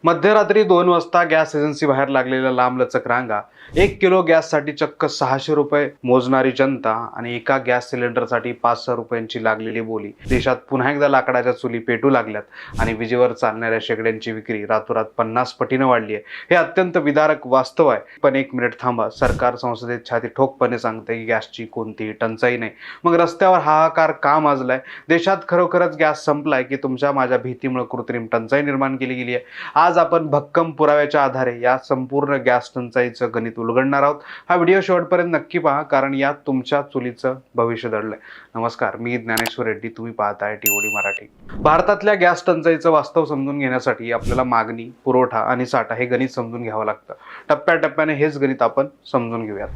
मध्यरात्री 2 वाजता gas agency बाहेर लागलेल्या लांबलचक रांगा, 1 किलो गॅससाठी चक्क 600 रुपये मोजणारी जनता आणि एका गॅस सिलेंडरसाठी 500 रुपयांची लागलेली बोली. देशात पुन्हा एकदा लाकडाच्या चुली पेटू लागल्यात आणि विजेवर चालणाऱ्या शेगड्यांची विक्री रातोरात 50 पटीने वाढली आहे. हे अत्यंत विदारक वास्तव आहे. पण एक मिनिट थांबा. सरकार संसदेत छाती ठोकपणे सांगते की गॅसची कोणतीही टंचाई नाही. मग रस्त्यावर हाहाकार का माजलाय? देशात खरोखरच गॅस संपलाय की तुमच्या माझ्या भीतीमुळे कृत्रिम टंचाई निर्माण केली गेली आहे? आज आपण भक्कम पुराव्याच्या आधारे या संपूर्ण गॅस टंचाईचं गणित उलगडणार आहोत. हा व्हिडिओ शेवटपर्यंत नक्की पहा, कारण यात तुमच्या चुलीचं भविष्य दडलंय. नमस्कार, मी ज्ञानेश्वर रेड्डी. तुम्ही पाहताय टीओडी मराठी. भारतातल्या गॅस टंचाईचं वास्तव समजून घेण्यासाठी आपल्याला मागणी, पुरवठा आणि साठा हे गणित समजून घ्यावं लागतं. टप्प्याटप्प्याने हेच गणित आपण समजून घेऊयात.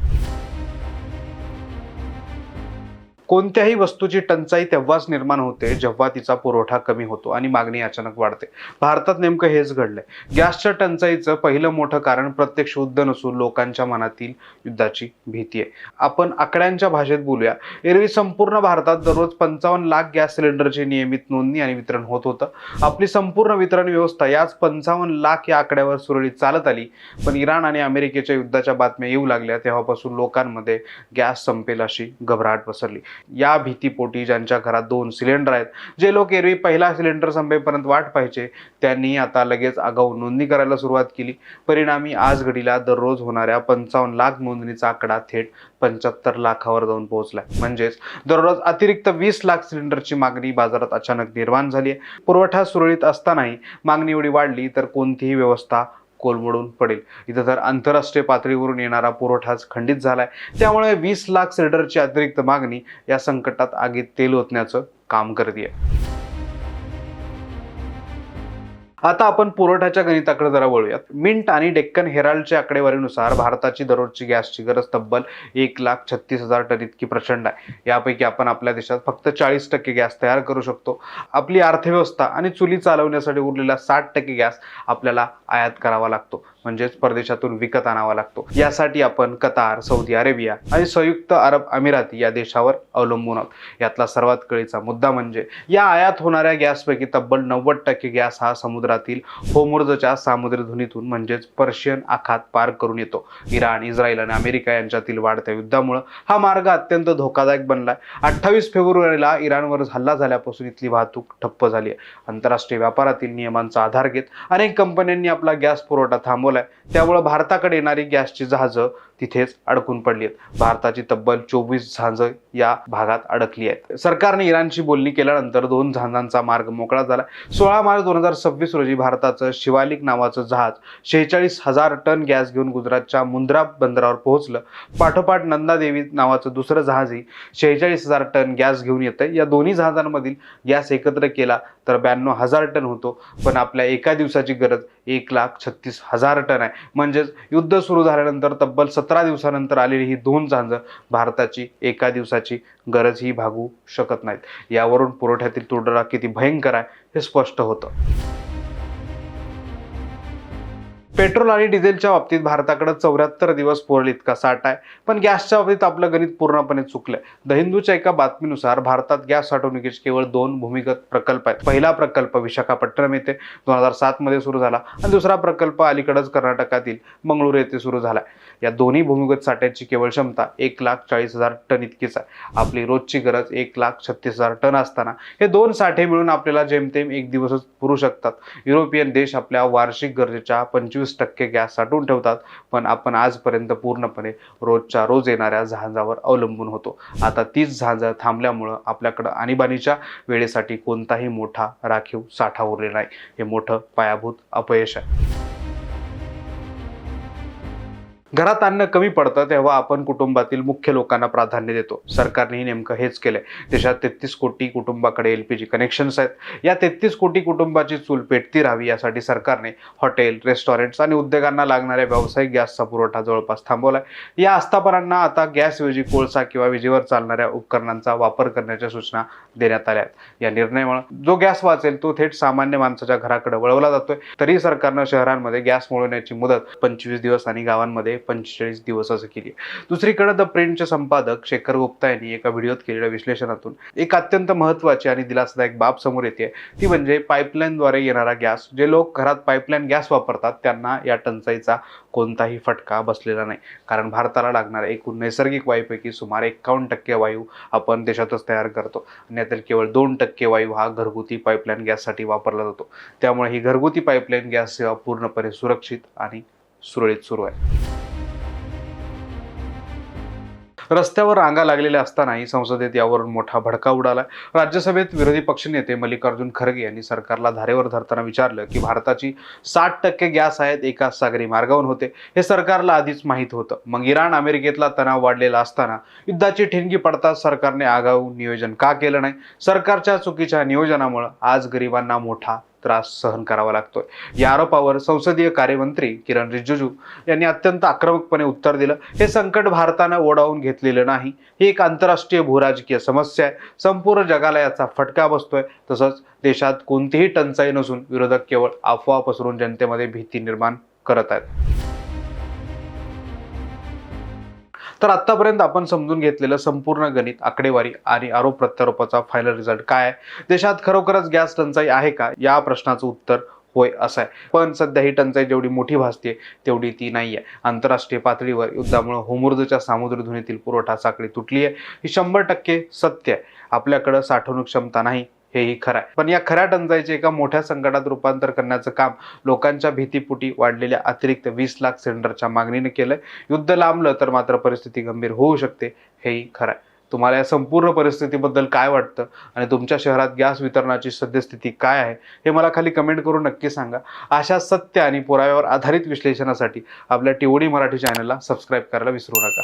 कोणत्याही वस्तूची टंचाई तेव्हाच निर्माण होते जेव्हा तिचा पुरवठा कमी होतो आणि मागणी अचानक वाढते. भारतात नेमकं हेच घडलंय. गॅसच्या टंचाईचं पहिलं मोठं कारण प्रत्यक्ष युद्ध नसून लोकांच्या मनातील युद्धाची भीती आहे. आपण आकड्यांच्या भाषेत बोलूया. एरवी संपूर्ण भारतात दररोज 55 लाख गॅस सिलेंडरची नियमित नोंदणी आणि वितरण होत होतं. आपली संपूर्ण वितरण व्यवस्था याच 55 लाख या आकड्यावर सुरळीत चालत आली. पण इराण आणि अमेरिकेच्या युद्धाच्या बातम्या येऊ लागल्या तेव्हापासून लोकांमध्ये गॅस संपेल अशी घबराट पसरली. या भीतीपोटी ज्यांच्या घरात 2 सिलेंडर आहेत, जे लोक एरवी पहिला सिलेंडर संपेपर्यंत वाट पाहायचे, त्यांनी आता लगेच आगाऊ नोंदणी करायला सुरुवात केली. परिणामी आज घडीला दररोज होणाऱ्या 55 लाख नोंदणीचा आकडा थेट 75 लाखावर जाऊन पोहोचलाय. म्हणजेच दररोज अतिरिक्त 20 लाख सिलेंडरची मागणी बाजारात अचानक निर्माण झाली आहे. पुरवठा सुरळीत असतानाही मागणी एवढी वाढली तर कोणतीही व्यवस्था कोलमडून पडेल. इथं तर आंतरराष्ट्रीय पातळीवरून येणारा पुरवठाच खंडित झालाय. त्यामुळे 20 लाख सिलेंडरची अतिरिक्त मागणी या संकटात आगीत तेल ओतण्याचं काम करते. आता आपण पुरवठ्याच्या गणिताकडे जरा वळूयात. मिंट आणि डेक्कन हेराल्डच्या आकडेवारीनुसार भारताची दररोजची गॅसची गरज तब्बल 1,36,000 टन इतकी प्रचंड आहे. यापैकी आपण आपल्या देशात फक्त 40% गॅस तयार करू शकतो. आपली अर्थव्यवस्था आणि चुली चालवण्यासाठी उरलेला 60% गॅस आपल्याला आयात करावा लागतो, म्हणजेच परदेशातून विकत आणावा लागतो. यासाठी आपण कतार, सौदी अरेबिया आणि संयुक्त अरब अमिराती या देशावर अवलंबून आहोत. यातला सर्वात कळीचा मुद्दा म्हणजे या आयात होणाऱ्या गॅसपैकी तब्बल 90% गॅस हा समुद्रातील होर्मुझच्या सामुद्री धुनीतून म्हणजेच पर्शियन आखात पार करून येतो. इराण, इस्रायल आणि अमेरिका यांच्यातील वाढत्या युद्धामुळे हा मार्ग अत्यंत धोकादायक बनलाय. 28 फेब्रुवारीला इराणवर हल्ला झाल्यापासून इथली वाहतूक ठप्प झाली आहे. आंतरराष्ट्रीय व्यापारातील नियमांचा आधार घेत अनेक कंपन्यांनी आपला गॅस पुरवठा थांबवलाय. त्यामुळे भारताकडे येणारी गॅसची जहाजं तिथेच अडकून पडली आहेत. भारताची तब्बल 24 जहाजं या भागात अडकली आहेत. सरकारने इराणची बोलणी केल्यानंतर 2 जहाजांचा मार्ग मोकळा झाला. 16 मार्च 2026 रोजी भारताचं शिवालिक नावाचं जहाज 46,000 टन गॅस घेऊन गुजरातच्या मुंद्रा बंदरावर पोहोचलं. पाठोपाठ नंदादेवी नावाचं दुसरं जहाजही 46,000 टन गॅस घेऊन येतंय. या दोन्ही जहाजांमधील गॅस एकत्र केला तर 92,000 टन होतो. पण आपल्या एका दिवसाची गरज 1,36,000 टन आहे. म्हणजेच युद्ध सुरू झाल्यानंतर तब्बल 17 दिवसानंतर आलेली ही 2 जहाजं भारताची एका दिवसाची गरजही भागवू शकत नाहीत. यावरून पुरवठ्यातील तुटवडा किती भयंकर आहे हे स्पष्ट होतं. पेट्रोल आणि डिझेलच्या बाबतीत भारताकडे 74 दिवस पुरेल इतका साठा आहे. पण गॅसच्या बाबतीत आपलं गणित पूर्णपणे चुकलंय. द हिंदूच्या एका बातमीनुसार भारतात गॅस साठवणुकीचे केवळ 2 भूमिगत प्रकल्प आहेत. पहिला प्रकल्प विशाखापट्टणम येथे 2007 मध्ये सुरू झाला आणि दुसरा प्रकल्प अलीकडेच कर्नाटकातील मंगळूर येथे सुरू झाला. या दोन्ही भूमिगत साठ्याची केवळ क्षमता 1,40,000 टन इतकीच आहे. आपली रोजची गरज 1,36,000 टन असताना हे 2 साठे मिळून आपल्याला जेमतेम एक दिवसच पुरू शकतात. युरोपियन देश आपल्या वार्षिक गरजेच्या 25% गॅस साठवून ठेवतात, पण आपण आजपर्यंत पूर्णपणे रोजच्या रोज येणाऱ्या जहाजावर अवलंबून होतो. आता तीच जहाजं थांबल्यामुळं आपल्याकडं आणीबाणीच्या वेळेसाठी कोणताही मोठा राखीव साठा उरलेला नाही. हे मोठं पायाभूत अपयश आहे. घरात अन्न कमी पडतं तेव्हा आपण कुटुंबातील मुख्य लोकांना प्राधान्य देतो. सरकारनेही नेमकं हेच केलंय. देशात 33 कोटी कुटुंबाकडे LPG कनेक्शन्स आहेत. या 33 कोटी कुटुंबाची चूल पेटती राहावी यासाठी सरकारने हॉटेल, रेस्टॉरंट्स आणि उद्योगांना लागणाऱ्या व्यावसायिक गॅसचा पुरवठा जवळपास थांबवलाय. या आस्थापनांना आता गॅसऐवजी कोळसा किंवा विजेवर चालणाऱ्या उपकरणांचा वापर करण्याच्या सूचना देण्यात आल्या आहेत. या निर्णयामुळे जो गॅस वाचेल तो थेट सामान्य माणसाच्या घराकडे वळवला जातोय. तरी सरकारनं शहरांमध्ये गॅस मिळवण्याची मुदत 25 दिवस आणि गावांमध्ये 45 दिवस असं केली आहे. दुसरीकडे द प्रिंटचे संपादक शेखर गुप्ता यांनी एका व्हिडिओत केलेल्या विश्लेषणातून एक अत्यंत महत्त्वाची आणि दिलासादायक बाब समोर येते, ती म्हणजे पाईपलाईनद्वारे येणारा गॅस. जे लोक घरात पाईपलाईन गॅस वापरतात त्यांना या टंचाईचा कोणताही फटका बसलेला नाही, कारण भारताला लागणाऱ्या एकूण नैसर्गिक वायूपैकी सुमारे 51% वायू आपण देशातच तयार करतो आणि यातील केवळ 2% वायू हा घरगुती पाईपलाईन गॅससाठी वापरला जातो. त्यामुळे ही घरगुती पाईपलाईन गॅस सेवा पूर्णपणे सुरक्षित आणि सुरळीत सुरू आहे. रस्त्यावर रांगा लागलेल्या असतानाही संसदेत यावरून मोठा भडका उडाला. राज्यसभेत विरोधी पक्षनेते मल्लिकार्जुन खरगे यांनी सरकारला धारेवर धरताना विचारलं की भारताची 60% गॅस आहेत एका सागरी मार्गावरून होते. हे सरकारला आधीच माहीत होतं. मग इराण अमेरिकेतला तणाव वाढलेला असताना युद्धाची ठिणगी पडताच सरकारने आगाऊ नियोजन का केलं नाही? सरकारच्या चुकीच्या नियोजनामुळे आज गरिबांना मोठा त्रास सहन करावा लागतोय. या आरोपावर संसदीय कार्यमंत्री किरण रिजिजू यांनी अत्यंत आक्रमकपणे उत्तर दिलं. हे संकट भारतानं ओढावून घेतलेलं नाही, ही एक आंतरराष्ट्रीय भूराजकीय समस्या आहे. संपूर्ण जगाला याचा फटका बसतोय. तसंच देशात कोणतीही टंचाई नसून विरोधक केवळ अफवा पसरून जनतेमध्ये भीती निर्माण करत आहेत. तर आतापर्यंत आपण समजून घेतलेलं संपूर्ण गणित, आकडेवारी आणि आरोप प्रत्यारोपाचा फायनल रिझल्ट काय आहे? देशात खरोखरच गॅस टंचाई आहे का? या प्रश्नाचं उत्तर होय असं आहे. पण सध्या ही टंचाई जेवढी मोठी भासते तेवढी ती नाही आहे. आंतरराष्ट्रीय पातळीवर युद्धामुळे होर्मुझच्या सामुद्रधुनीतील पुरवठा साखळी तुटली आहे, ही 100% सत्य आहे. आपल्याकडे साठवणूक क्षमता नाही, हेही खरं आहे. पण या खऱ्या टंचाईचे एका मोठ्या संकटात रूपांतर करण्याचं काम लोकांच्या भीतीपोटी वाढलेल्या अतिरिक्त 20 लाख सिलेंडरच्या मागणीने केलंय. युद्ध लांबलं तर मात्र परिस्थिती गंभीर होऊ शकते, हेही खरं आहे. तुम्हाला या संपूर्ण परिस्थितीबद्दल काय वाटतं आणि तुमच्या शहरात गॅस वितरणाची सद्यस्थिती काय आहे हे मला खाली कमेंट करून नक्की सांगा. अशा सत्य आणि पुराव्यावर आधारित विश्लेषणासाठी आपल्या टीओडी मराठी चॅनलला सबस्क्राईब करायला विसरू नका.